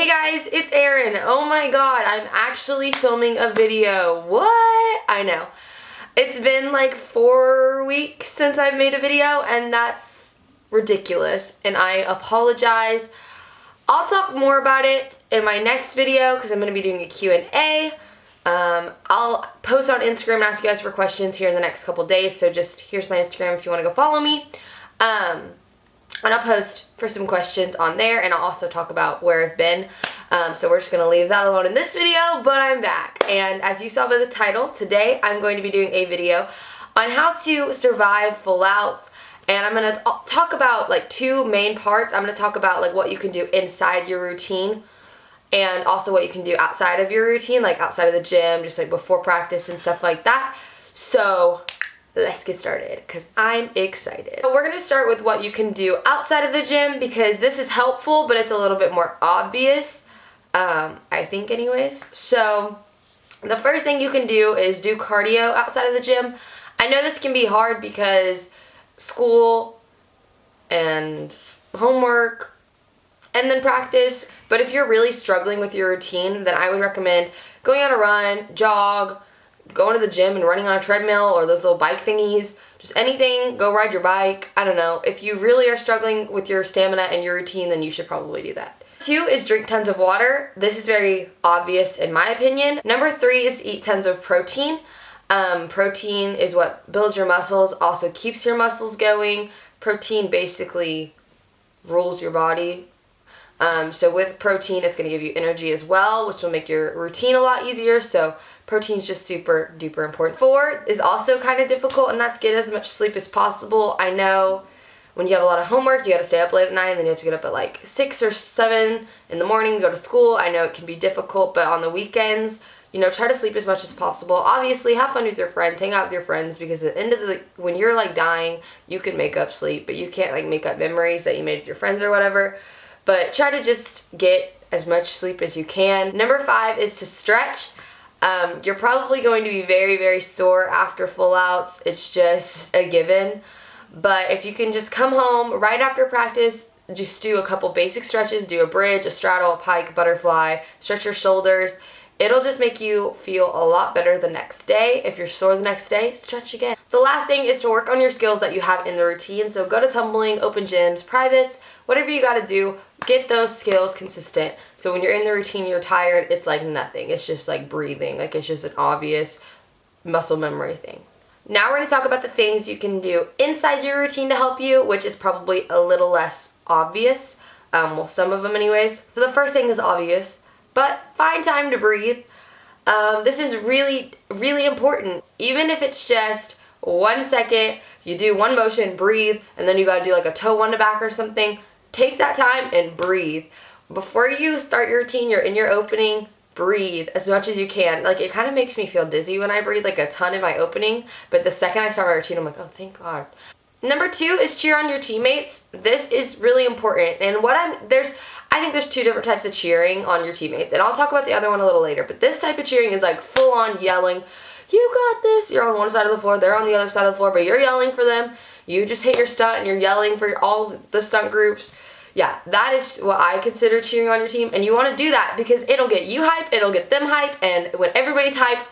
Hey guys, it's Erin. Oh my god, I'm actually filming a video. What? I know. It's been like 4 weeks since I've made a video, and that's ridiculous, and I apologize. I'll talk more about it in my next video because I'm going to be doing a Q&A. I'll post on Instagram and ask you guys for questions here in the next couple days, so just here's my Instagram if you want to go follow me. And I'll post for some questions on there, and I'll also talk about where I've been. So we're just going to leave that alone in this video, but I'm back. And as you saw by the title, today I'm going to be doing a video on how to survive full-outs. And I'm going to talk about like two main parts. I'm going to talk about like what you can do inside your routine and also what you can do outside of your routine, like outside of the gym, just like before practice and stuff like that. So let's get started because I'm excited. So we're going to start with what you can do outside of the gym because this is helpful, but it's a little bit more obvious, I think anyways. So the first thing you can do is do cardio outside of the gym. I know this can be hard because school and homework and then practice, but if you're really struggling with your routine, then I would recommend going on a run, jog, going to the gym and running on a treadmill or those little bike thingies, just anything, go ride your bike. I don't know. If you really are struggling with your stamina and your routine, then you should probably do that. 2 is drink tons of water. This is very obvious in my opinion. Number 3 is to eat tons of protein. Protein is what builds your muscles, also keeps your muscles going. Protein basically rules your body. So with protein, it's going to give you energy as well, which will make your routine a lot easier. So protein's just super duper important. 4 is also kind of difficult, and that's get as much sleep as possible. I know when you have a lot of homework, you got to stay up late at night, and then you have to get up at like 6 or 7 in the morning, go to school. I know it can be difficult, but on the weekends, you know, try to sleep as much as possible. Obviously, have fun with your friends, hang out with your friends, because at the end of the, when you're like dying, you can make up sleep, but you can't like make up memories that you made with your friends or whatever. But try to just get as much sleep as you can. Number 5 is to stretch. You're probably going to be very, very sore after full-outs. It's just a given. But if you can just come home right after practice, just do a couple basic stretches, do a bridge, a straddle, a pike, butterfly, stretch your shoulders. It'll just make you feel a lot better the next day. If you're sore the next day, stretch again. The last thing is to work on your skills that you have in the routine. So go to tumbling, open gyms, privates, whatever you got to do, get those skills consistent. So when you're in the routine, you're tired, it's like nothing. It's just like breathing. Like it's just an obvious muscle memory thing. Now we're going to talk about the things you can do inside your routine to help you, which is probably a little less obvious. Well, some of them anyways. So the first thing is obvious, but find time to breathe. This is really, really important. Even if it's just 1 second, you do one motion, breathe, and then you got to do like a toe one to back or something. Take that time and breathe. Before you start your routine, you're in your opening, breathe as much as you can. Like it kind of makes me feel dizzy when I breathe like a ton in my opening, but the second I start my routine, I'm like, oh, thank God. Number 2 is cheer on your teammates. This is really important. And I think there's 2 different types of cheering on your teammates, and I'll talk about the other one a little later, but this type of cheering is like full on yelling, you got this. You're on one side of the floor, they're on the other side of the floor, but you're yelling for them. You just hit your stunt and you're yelling for all the stunt groups. Yeah, that is what I consider cheering on your team, and you want to do that because it'll get you hype, it'll get them hype, and when everybody's hype,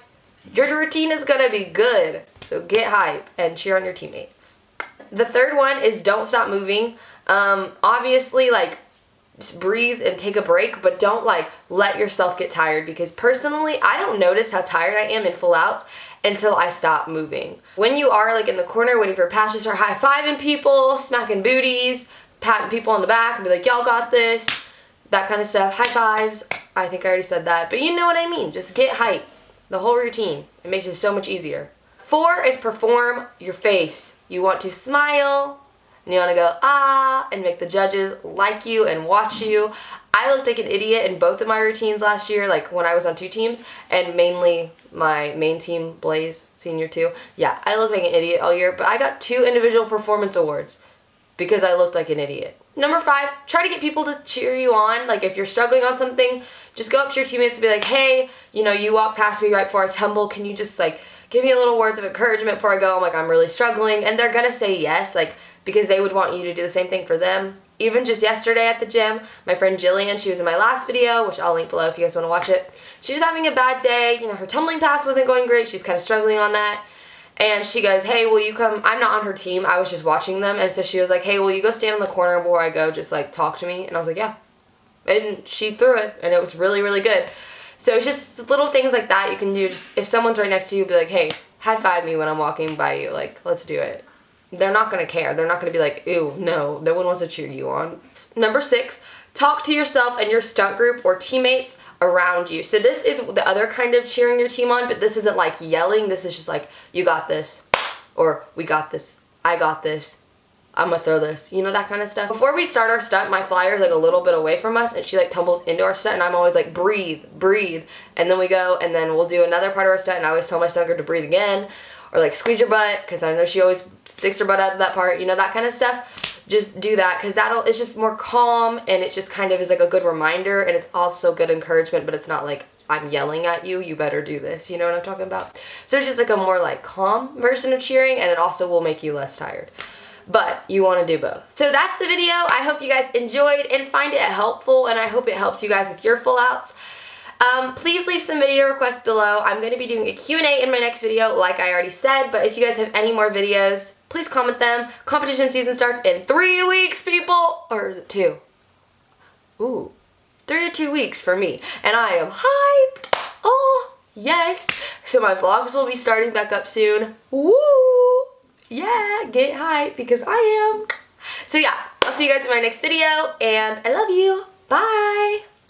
your routine is going to be good. So get hype and cheer on your teammates. The third one is don't stop moving. Obviously, like, just breathe and take a break, but don't like let yourself get tired, because personally I don't notice how tired I am in full-outs until I stop moving. When you are like in the corner waiting for passes, start high-fiving people, smacking booties, patting people on the back and be like, y'all got this, that kind of stuff. High fives. I think I already said that, but you know what I mean. Just get hype. The whole routine. It makes it so much easier. 4 is perform your face. You want to smile and you want to go ah and make the judges like you and watch you. I looked like an idiot in both of my routines last year, like when I was on 2 teams, and mainly my main team, Blaze, senior 2. Yeah, I looked like an idiot all year, but I got 2 individual performance awards because I looked like an idiot. Number 5, try to get people to cheer you on. Like if you're struggling on something, just go up to your teammates and be like, hey, you know, you walked past me right before I tumble. Can you just like give me a little words of encouragement before I go? I'm like, I'm really struggling. And they're going to say yes, like because they would want you to do the same thing for them. even just yesterday at the gym, my friend Jillian, she was in my last video, which I'll link below if you guys want to watch it. She was having a bad day. You know, her tumbling pass wasn't going great. She's kind of struggling on that. And she goes, hey, will you come? I'm not on her team. I was just watching them. And so she was like, hey, will you go stand in the corner before I go? Just like talk to me. And I was like, yeah. And she threw it. And it was really, really good. So it's just little things like that you can do. Just if someone's right next to you, be like, hey, high five me when I'm walking by you. Like, let's do it. They're not going to care. They're not going to be like, ew, no one wants to cheer you on. Number 6, talk to yourself and your stunt group or teammates around you. So this is the other kind of cheering your team on, but this isn't like yelling. This is just like, you got this, or we got this, I got this, I'm gonna throw this, you know, that kind of stuff. Before we start our stunt, my flyer is like a little bit away from us, and she like tumbles into our stunt, and I'm always like, breathe, breathe, and then we go, and then we'll do another part of our stunt, and I always tell my stunt girl to breathe again, or like squeeze your butt, because I know she always sticks her butt out of that part, you know, that kind of stuff. Just do that, because it's just more calm, and it just kind of is like a good reminder, and it's also good encouragement, but it's not like, I'm yelling at you, you better do this, you know what I'm talking about? So it's just like a more like calm version of cheering, and it also will make you less tired. But you want to do both. So that's the video. I hope you guys enjoyed and find it helpful, and I hope it helps you guys with your full outs. Please leave some video requests below. I'm going to be doing a Q&A in my next video, like I already said, but if you guys have any more videos, please comment them. Competition season starts in 3 weeks, people! Or is it 2? Ooh. 3 or 2 weeks for me. And I am hyped! Oh, yes! So my vlogs will be starting back up soon. Woo! Yeah, get hyped because I am. So yeah, I'll see you guys in my next video, and I love you. Bye!